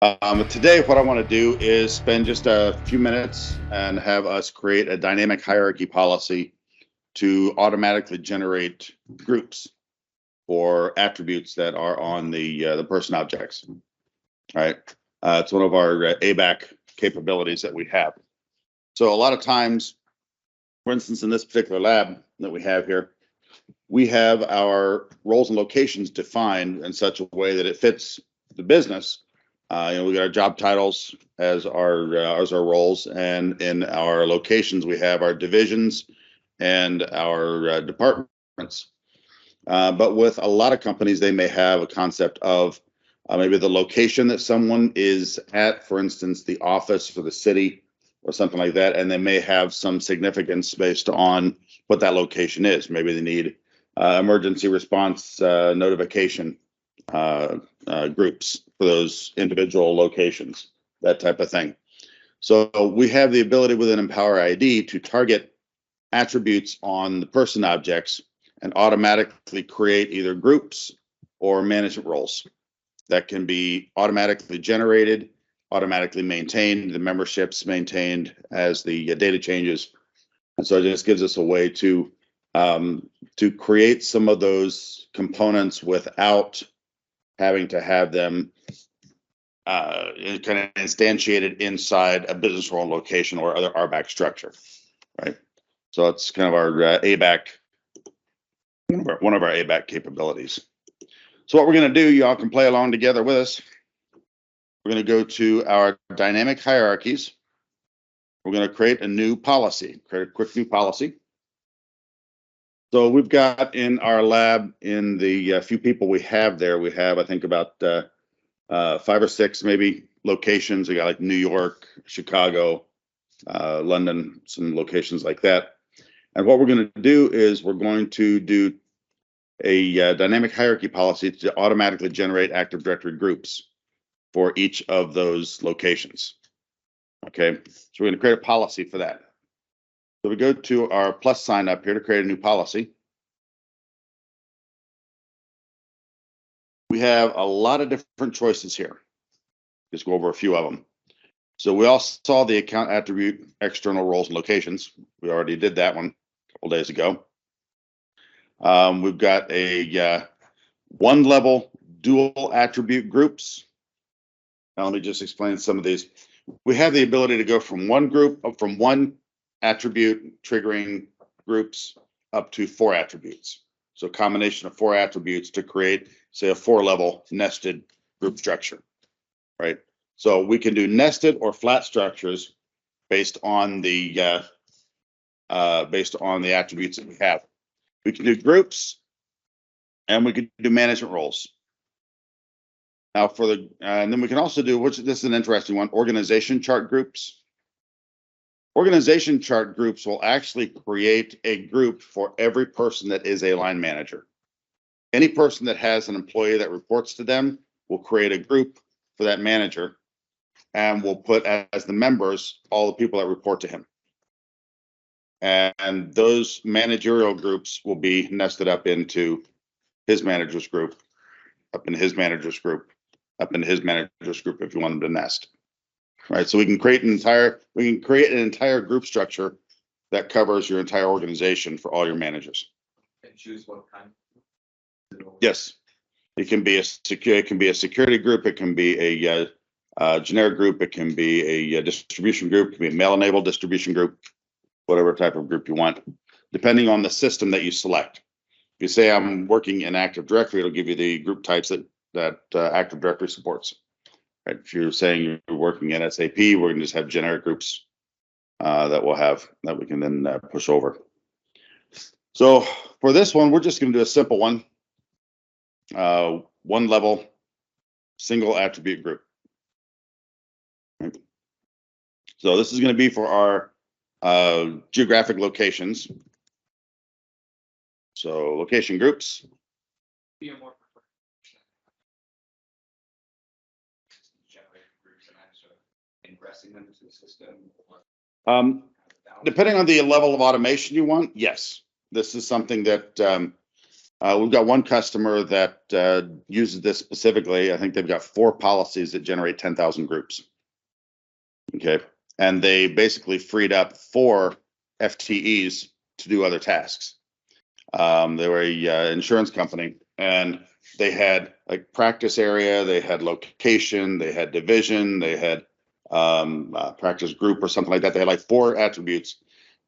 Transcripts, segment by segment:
Today, what I want to do is spend just a few minutes and have us create a dynamic hierarchy policy to automatically generate groups for attributes that are on the person objects. All right, it's one of our ABAC capabilities that we have. So a lot of times, for instance, in this particular lab that we have here, we have our roles and locations defined in such a way that it fits the business. We got our job titles as our roles, and in our locations we have our divisions and our departments. But with a lot of companies, they may have a concept of maybe the location that someone is at, for instance, the office or the city or something like that, and they may have some significance based on what that location is. Maybe they need emergency response notification groups for those individual locations, that type of thing. So we have the ability within Empower ID to target attributes on the person objects and automatically create either groups or management roles that can be automatically generated, automatically maintained, the memberships maintained as the data changes. And so it just gives us a way to create some of those components without having to have them kind of instantiated inside a business role location or other RBAC structure, right? So it's kind of our ABAC, one of our ABAC capabilities. So what we're going to do, y'all can play along together with us. We're going to go to our dynamic hierarchies. We're going to create a new policy, create a quick new policy. So we've got in our lab, in the few people we have there, we have, I think, about 5 or 6 maybe locations. We got like New York, Chicago, London, some locations like that. And what we're going to do is we're going to do a dynamic hierarchy policy to automatically generate Active Directory groups for each of those locations. Okay, so we're going to create a policy for that. So we go to our plus sign up here to create a new policy. We have a lot of different choices here. Just go over a few of them. So we all saw the account attribute, external roles and locations. We already did that one a couple days ago. We've got a one level dual attribute groups. Now let me just explain some of these. We have the ability to go from one attribute triggering groups up to 4 attributes. So a combination of 4 attributes to create, say, a 4-level nested group structure, right? So we can do nested or flat structures based on the attributes that we have. We can do groups, and we can do management roles. Now and then we can also do, this is an interesting one, organization chart groups. Organization chart groups will actually create a group for every person that is a line manager. Any person that has an employee that reports to them will create a group for that manager, and we'll put as the members all the people that report to him. And those managerial groups will be nested up into his manager's group, up in his manager's group, up in his manager's group if you want them to nest. Right, so we can create an entire group structure that covers your entire organization for all your managers. And choose what kind. Yes, it can be a security group. It can be a generic group. It can be a distribution group. It can be a mail-enabled distribution group, whatever type of group you want, depending on the system that you select. If you say I'm working in Active Directory, it'll give you the group types that Active Directory supports. Right. If you're saying you're working in SAP, we're going to just have generic groups that we can then push over. So for this one, we're just going to do a simple one, one level, single attribute group. Right. So this is going to be for our geographic locations. So location groups. Ingressing them into the system? Depending on the level of automation you want, yes. This is something that We've got one customer that uses this specifically. I think they've got 4 policies that generate 10,000 groups. Okay. And they basically freed up 4 FTEs to do other tasks. They were a insurance company, and they had like practice area, they had location, they had division, they had practice group or something like that. They had like 4 attributes.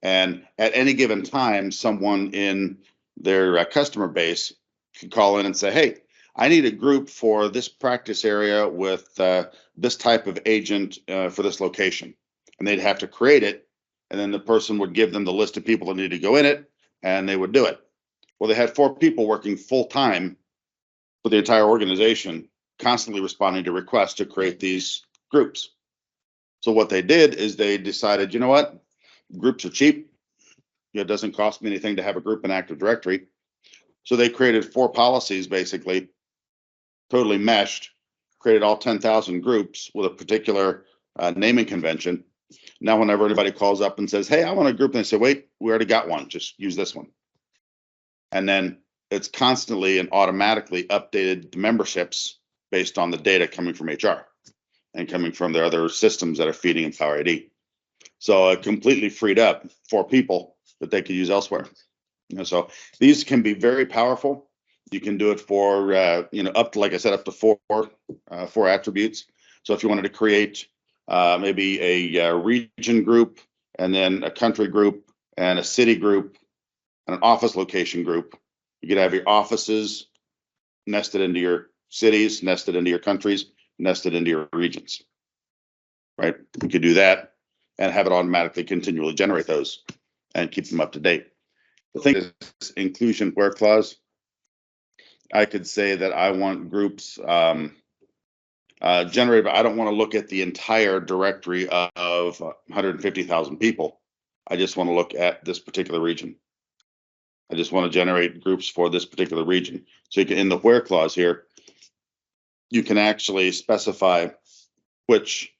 And at any given time, someone in their customer base could call in and say, hey, I need a group for this practice area with this type of agent for this location. And they'd have to create it. And then the person would give them the list of people that need to go in it, and they would do it. Well, they had 4 people working full time for the entire organization, constantly responding to requests to create these groups. So what they did is they decided, you know what? Groups are cheap. It doesn't cost me anything to have a group in Active Directory. So they created 4 policies, basically, totally meshed, created all 10,000 groups with a particular naming convention. Now, whenever anybody calls up and says, hey, I want a group, and they say, wait, we already got one, just use this one. And then it's constantly and automatically updated memberships based on the data coming from HR and coming from their other systems that are feeding Empower ID. So it completely freed up 4 people that they could use elsewhere. So these can be very powerful. You can do it for up to, like I said, up to 4 attributes. So if you wanted to create maybe a region group, and then a country group, and a city group, and an office location group, you could have your offices nested into your cities, nested into your countries, nested into your regions, right? You could do that and have it automatically continually generate those and keep them up to date. The thing is, inclusion where clause, I could say that I want groups generated, but I don't want to look at the entire directory of 150,000 people. I just want to look at this particular region. I just want to generate groups for this particular region. So you can, in the where clause here, you can actually specify which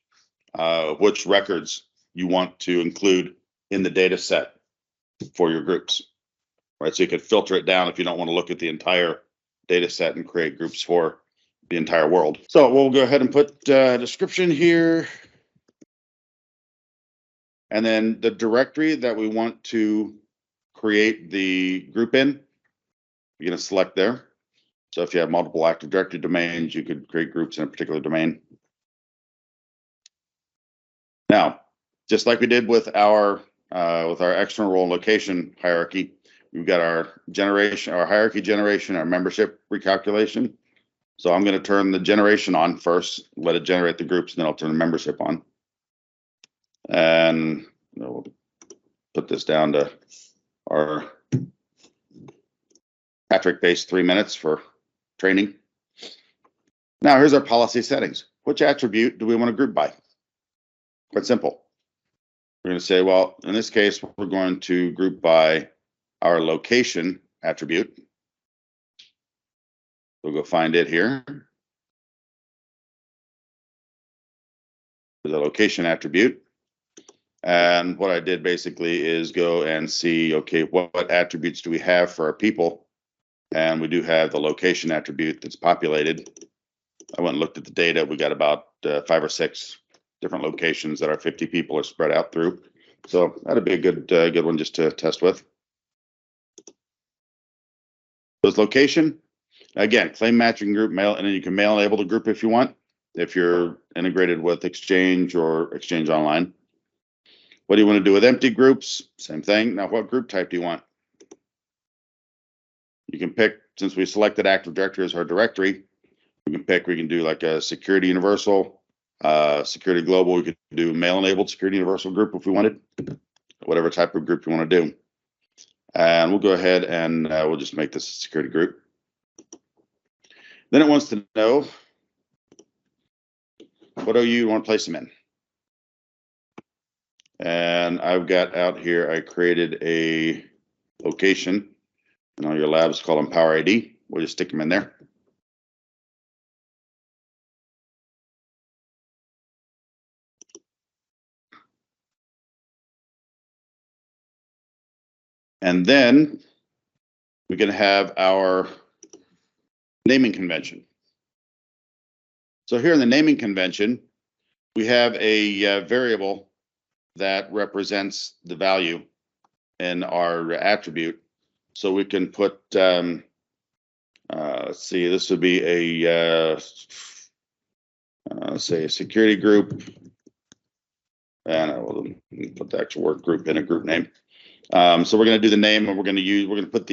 records you want to include in the data set for your groups, right? So you could filter it down if you don't want to look at the entire data set and create groups for the entire world. So we'll go ahead and put a description here. And then the directory that we want to create the group in, you're going to select there. So if you have multiple Active Directory domains, you could create groups in a particular domain. Now, just like we did with our external role and location hierarchy, we've got our generation, our hierarchy generation, our membership recalculation. So I'm going to turn the generation on first, let it generate the groups, and then I'll turn the membership on. And we'll put this down to our Patrick-based 3 minutes for training. Now here's our policy settings. Which attribute do we want to group by? Quite simple. We're going to say, well, in this case, we're going to group by our location attribute. We'll go find it here. There's a location attribute. And what I did basically is go and see, okay, what attributes do we have for our people? And we do have the location attribute that's populated. I went and looked at the data. We got about 5 or 6 different locations that our 50 people are spread out through. So that'd be a good one just to test with. This location, again, claim matching group mail, and then you can mail enable the group if you want, if you're integrated with Exchange or Exchange Online. What do you want to do with empty groups? Same thing. Now, what group type do you want? You can pick, since we selected Active Directory as our directory, we can do like a security universal, security global. We could do mail enabled security universal group if we wanted, whatever type of group you want to do. And we'll go ahead and we'll just make this a security group. Then it wants to know what OU you want to place them in. And I've got out here, I created a location, and all your labs call them Power ID. We'll just stick them in there. And then we can have our naming convention. So here in the naming convention, we have a variable that represents the value in our attribute. So we can put, let's see, this would be a, say a security group. And we'll put the actual work group in a group name. So we're going to do the name, and we're going to put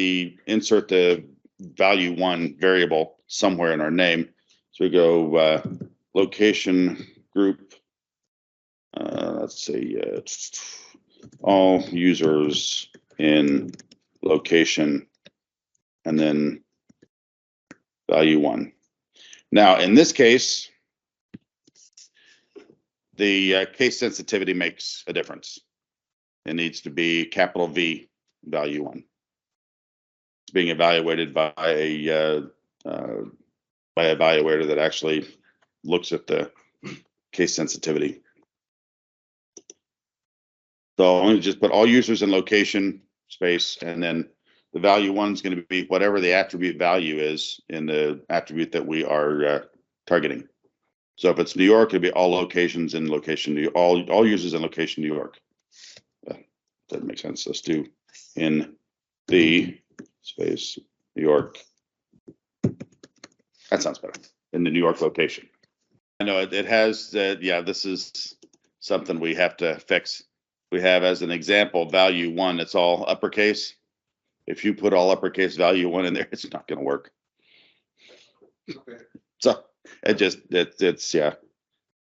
insert the value 1 variable somewhere in our name. So we go location group. Let's say all users in location, and then value 1. Now, in this case, the case sensitivity makes a difference. It needs to be capital V value 1. It's being evaluated by a evaluator that actually looks at the case sensitivity. So I'm going to just put all users in location space, and then the value 1 is going to be whatever the attribute value is in the attribute that we are targeting. So if it's New York, it'd be all locations in location, all users in location New York. That makes sense. Let's do in the space New York. That sounds better. In the New York location. I know it has, yeah, this is something we have to fix. We have as an example value 1, it's all uppercase. If you put all uppercase value 1 in there, it's not going to work. Okay. So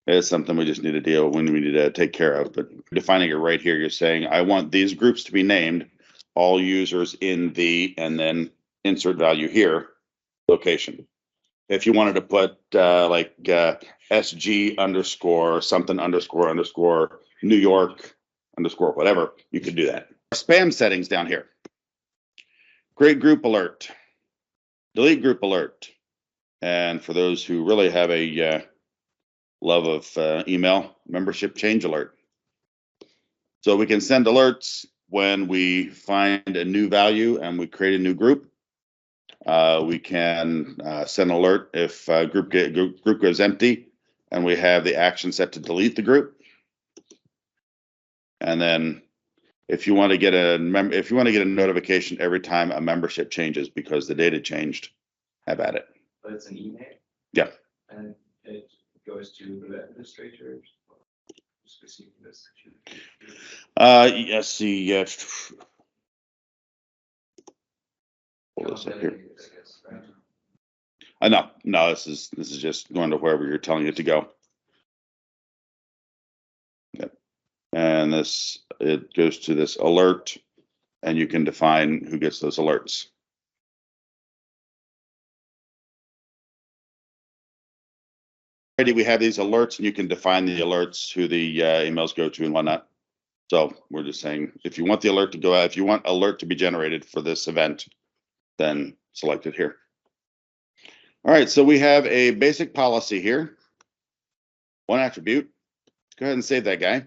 it's something we just need to deal with, we need to take care of. But defining it right here, you're saying I want these groups to be named all users in the, and then insert value here, location. If you wanted to put like SG underscore something underscore New York underscore whatever, you could do that. Spam settings down here. Create group alert, delete group alert. And for those who really have a love of email, membership change alert. So we can send alerts when we find a new value and we create a new group. We can send an alert if group goes empty and we have the action set to delete the group. And then if you want to get a notification every time a membership changes because the data changed, have at it. But it's an email? Yeah. And it goes to the administrator? Specific this. Yes, pull this up here. No, this is just going to wherever you're telling it to go. Yep. And it goes to this alert, and you can define who gets those alerts. Already we have these alerts, and you can define the alerts, who the emails go to and whatnot. So we're just saying, if you want the alert to go out, if you want alert to be generated for this event, then select it here. All right, so we have a basic policy here. One attribute. Go ahead and save that guy.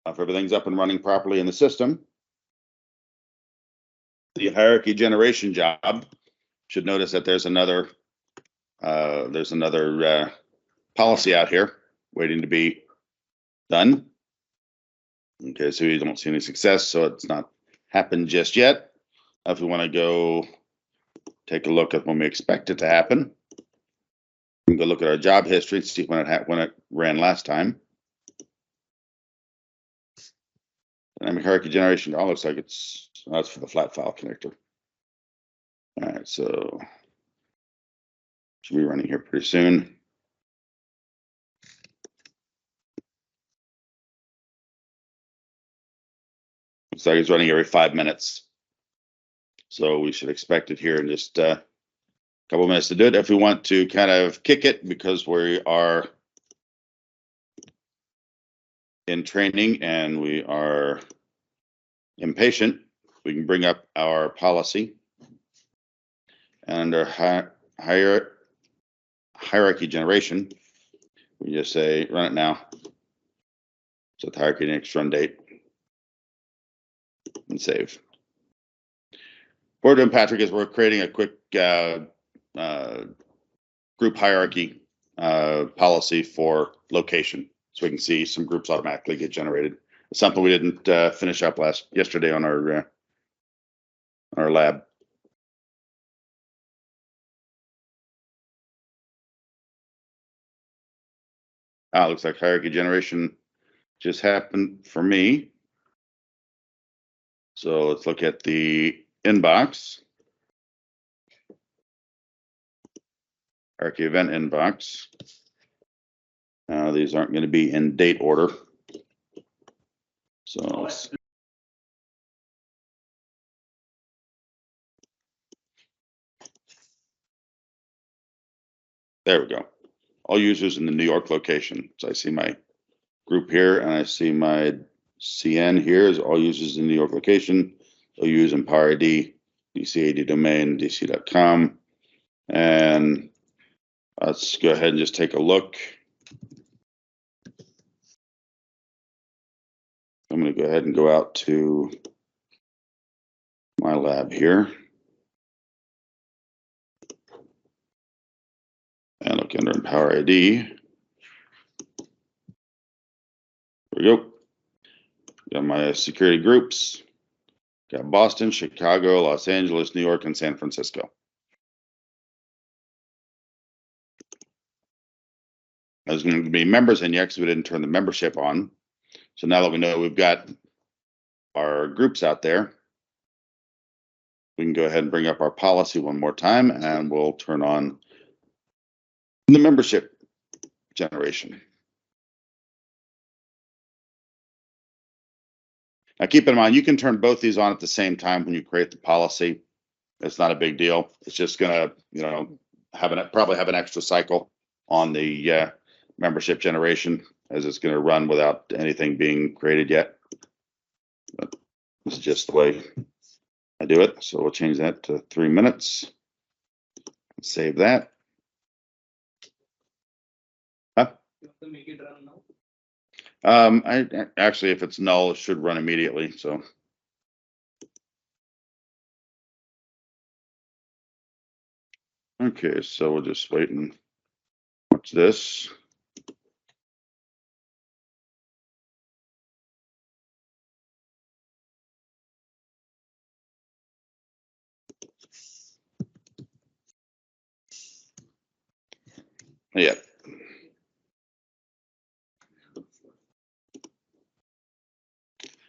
If everything's up and running properly in the system, the hierarchy generation job should notice that there's another policy out here waiting to be done. Okay, so you don't see any success, so it's not happened just yet. If we want to go take a look at when we expect it to happen, we can go look at our job history and see when it ran last time. Dynamic hierarchy generation. Oh, looks like that's for the flat file connector. All right, so should be running here pretty soon. Looks like it's running every 5 minutes. So we should expect it here in just a couple of minutes to do it. If we want to kind of kick it because we are in training and we are impatient, we can bring up our policy. And under hierarchy generation, We just say run it now. Set the hierarchy next run date and save. What we're doing, Patrick, is we're creating a quick group hierarchy policy for location, so we can see some groups automatically get generated. It's something we didn't finish up yesterday on our lab. Looks like hierarchy generation just happened for me. So let's look at the inbox. Hierarchy event inbox. These aren't going to be in date order. So there we go. All users in the New York location. So I see my group here, and I see my CN here is all users in the New York location. They'll use Empower ID, DC80 domain, dc.com. And let's go ahead and just take a look. I'm going to go ahead and go out to my lab here and look under Empower ID. There we go. Got my security groups. Got Boston, Chicago, Los Angeles, New York, and San Francisco. There's going to be members in yet because we didn't turn the membership on. So now that we know we've got our groups out there, we can go ahead and bring up our policy one more time, and we'll turn on the membership generation. Now keep in mind, you can turn both these on at the same time when you create the policy. It's not a big deal. It's just gonna, probably have an extra cycle on the membership generation, as it's gonna run without anything being created yet. But this is just the way I do it. So we'll change that to 3 minutes. Save that. Huh? You have to make it run now. I actually, if it's null, it should run immediately. So. Okay, so we'll just wait and watch this. Yeah.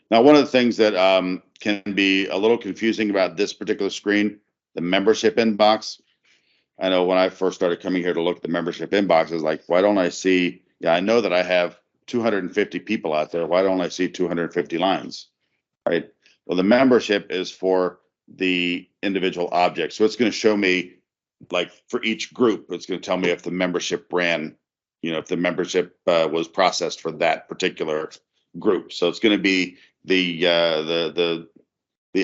Now, one of the things that can be a little confusing about this particular screen, the membership inbox. I know when I first started coming here to look at the membership inbox, I was like, why don't I see, I know that I have 250 people out there. Why don't I see 250 lines, right? Well, the membership is for the individual object. So it's going to show me, like for each group, it's going to tell me if the membership ran, if the membership was processed for that particular group. So it's going to be the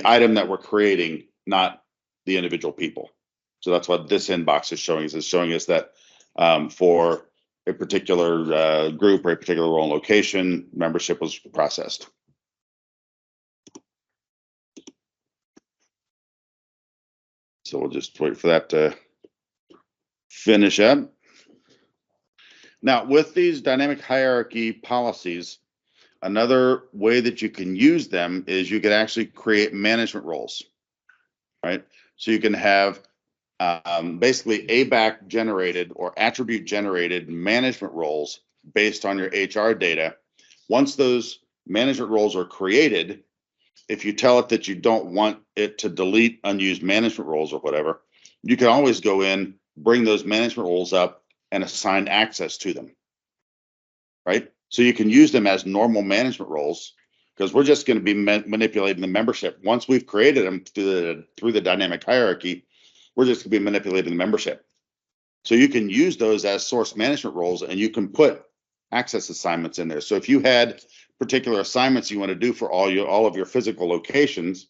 item that we're creating, not the individual people. So that's what this inbox is showing us. It's showing us that for a particular group or a particular role and location, membership was processed. So we'll just wait for that to finish up. Now, with these dynamic hierarchy policies, another way that you can use them is you can actually create management roles, right? So you can have basically ABAC generated or attribute generated management roles based on your HR data. Once those management roles are created, if you tell it that you don't want it to delete unused management roles or whatever, you can always go in, bring those management roles up and assign access to them, right? So you can use them as normal management roles, because we're just going to be manipulating the membership. Once we've created them through the dynamic hierarchy, we're just going to be manipulating the membership. So you can use those as source management roles, and you can put access assignments in there. So if you had particular assignments you want to do for all of your physical locations,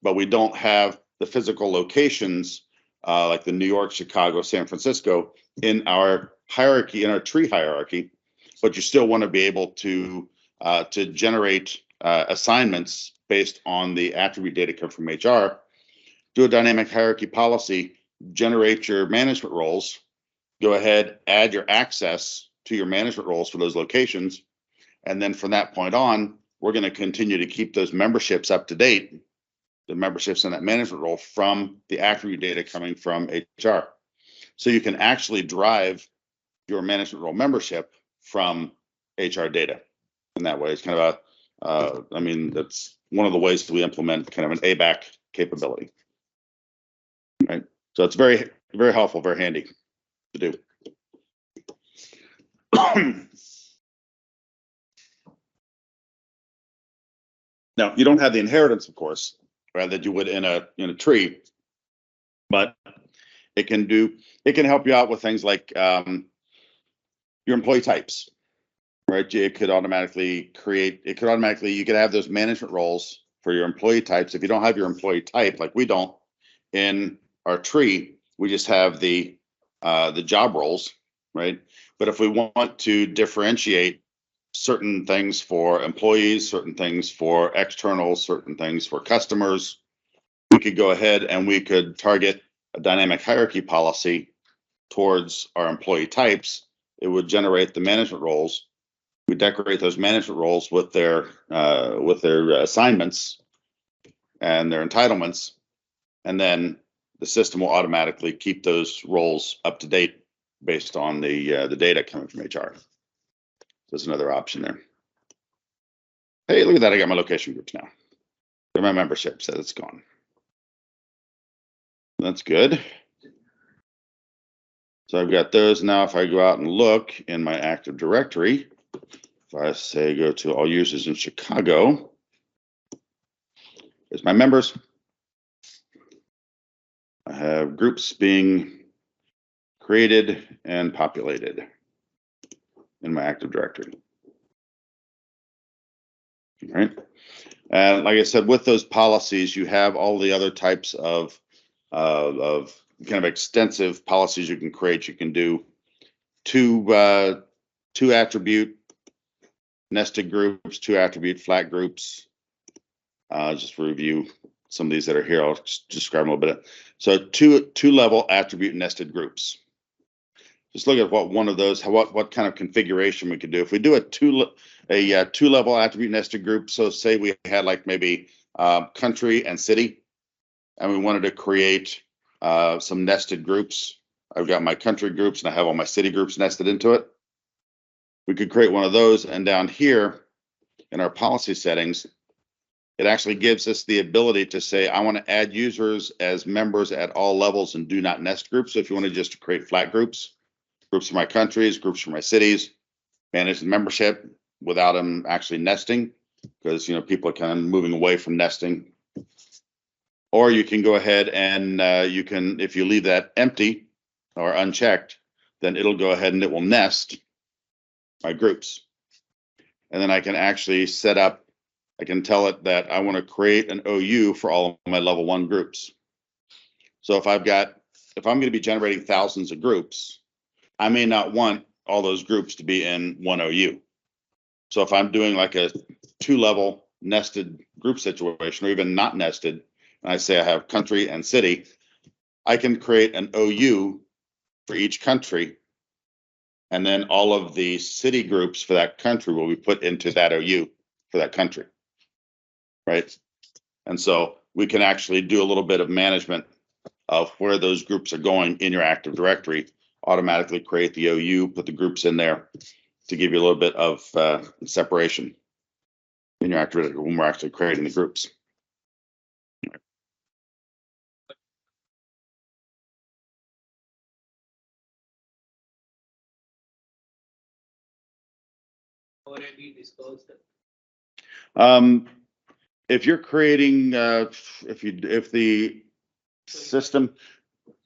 but we don't have the physical locations like the New York, Chicago, San Francisco in our hierarchy, in our tree hierarchy, but you still want to be able to generate assignments based on the attribute data come from HR. Do a dynamic hierarchy policy, generate your management roles, go ahead, add your access to your management roles for those locations. And then from that point on, we're going to continue to keep those memberships up to date, the memberships in that management role from the attribute data coming from HR. So you can actually drive your management role membership from HR data in that way. It's kind of I mean, that's one of the ways that we implement kind of an ABAC capability. Right. So it's very, very helpful, very handy to do. Now, you don't have the inheritance, of course, right, that you would in a tree, but it can help you out with things like your employee types, right? You could automatically, you could have those management roles for your employee types. If you don't have your employee type, like we don't in our tree, we just have the job roles, right? But if we want to differentiate certain things for employees, certain things for externals, certain things for customers, we could go ahead and we could target a dynamic hierarchy policy towards our employee types. It would generate the management roles. We decorate those management roles with their assignments and their entitlements, and then the system will automatically keep those roles up to date based on the data coming from HR. There's another option there. Hey, look at that! I got my location groups now. My membership says it's gone. That's good. So I've got those now. If I go out and look in my Active Directory, if I say go to all users in Chicago, there's my members. I have groups being created and populated in my Active Directory. All right. And like I said, with those policies, you have all the other types of kind of extensive policies you can create. You can do two attribute nested groups, 2 attribute flat groups. Just review some of these that are here. I'll just describe them a little bit. So two level attribute nested groups. Just look at what one of those, what kind of configuration we could do. If we do a two level attribute nested group, so say we had like maybe country and city, and we wanted to create some nested groups. I've got my country groups and I have all my city groups nested into it. We could create one of those, and down here in our policy settings, it actually gives us the ability to say, I want to add users as members at all levels and do not nest groups. So if you want to just create flat groups for my countries, groups for my cities, manage the membership without them actually nesting, because people are kind of moving away from nesting. Or you can go ahead and you can, if you leave that empty or unchecked, then it'll go ahead and it will nest my groups. And then I can actually set up, I can tell it that I want to create an OU for all of my level 1 groups. So if I'm going to be generating thousands of groups, I may not want all those groups to be in one OU. So if I'm doing like a 2-level nested group situation, or even not nested, and I say I have country and city, I can create an OU for each country, and then all of the city groups for that country will be put into that OU for that country, right? And so we can actually do a little bit of management of where those groups are going in your Active Directory, automatically create the OU, put the groups in there to give you a little bit of separation in your Active Directory when we're actually creating the groups. Already disclosed it. If you're creating, if the system,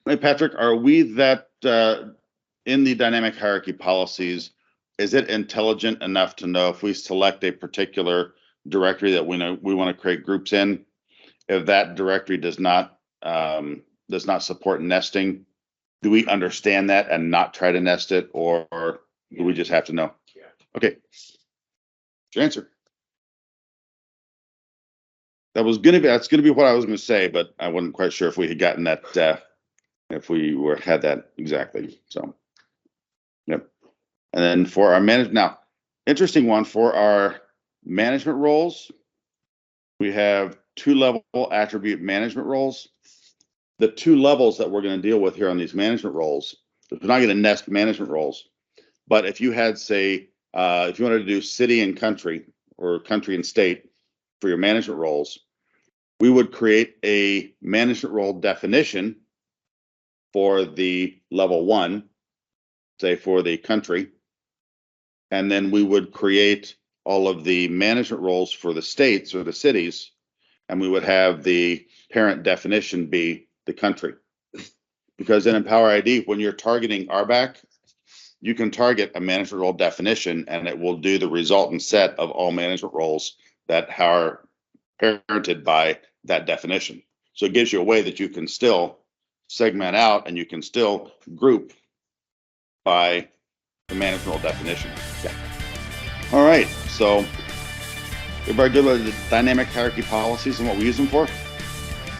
hey Patrick, are we that in the dynamic hierarchy policies? Is it intelligent enough to know if we select a particular directory that we know we want to create groups in, if that directory does not support nesting, do we understand that and not try to nest it, or do we just have to know? Yeah. Okay. What's your answer? That's gonna be what I was gonna say, but I wasn't quite sure if we had gotten that, if we had that exactly, so. Yep. And then for our now, interesting one, for our management roles, we have 2-level attribute management roles. The 2 levels that we're going to deal with here on these management roles, we're not going to nest management roles, but if you had, say, if you wanted to do city and country or country and state for your management roles, we would create a management role definition for the level 1, say for the country, and then we would create all of the management roles for the states or the cities, and we would have the parent definition be the country. Because in Empower ID, when you're targeting RBAC, you can target a management role definition and it will do the resultant set of all management roles that are parented by that definition. So it gives you a way that you can still segment out and you can still group by the management role definition. Yeah. All right, so everybody good with the dynamic hierarchy policies and what we use them for?